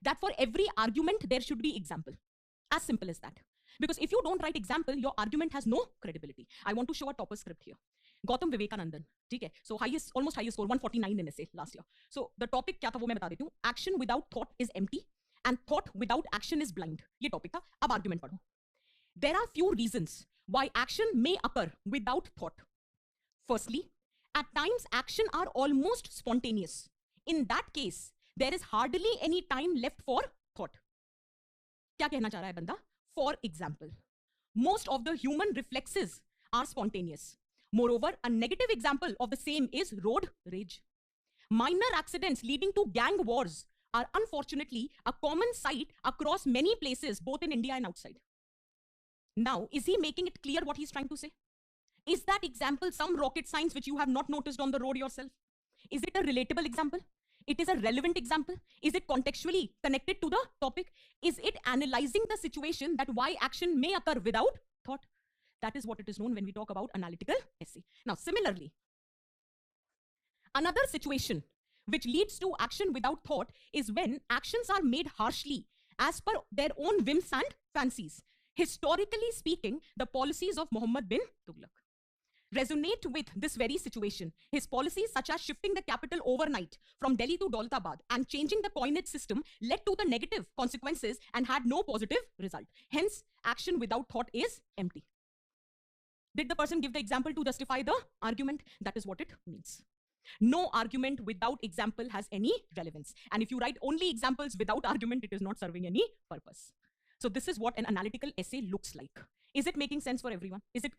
that for every argument there should be example. As simple as that. Because if you don't write example, your argument has no credibility. I want to show a topper script here. Gautam Vivekanandan, okay? So almost highest score, 149 in essay last year. So the topic क्या था वो मैं बता देती हूँ. Action without thought is empty, and thought without action is blind. ये topic था. अब argument पढ़ो. There are few reasons why action may occur without thought. Firstly, at times action are almost spontaneous. In that case, there is hardly any time left for thought. क्या कहना चाह रहा है बंदा? For example, most of the human reflexes are spontaneous. Moreover, a negative example of the same is road rage. Minor accidents leading to gang wars are unfortunately a common sight across many places, both in India and outside. Now, is he making it clear what he's trying to say? Is that example some rocket science which you have not noticed on the road yourself? Is it a relatable example? It is a relevant example? Is it contextually connected to the topic? Is it analyzing the situation that why action may occur without thought? That is what it is known when we talk about analytical essay. Now, similarly, another situation which leads to action without thought is when actions are made harshly as per their own whims and fancies. Historically speaking, the policies of Muhammad bin Tughlaq resonate with this very situation. His policies such as shifting the capital overnight from Delhi to Daulatabad and changing the coinage system led to the negative consequences and had no positive result. Hence, action without thought is empty. Did the person give the example to justify the argument? That is what it means. No argument without example has any relevance. And if you write only examples without argument, it is not serving any purpose. So this is what an analytical essay looks like. Is it making sense for everyone? Is it clear?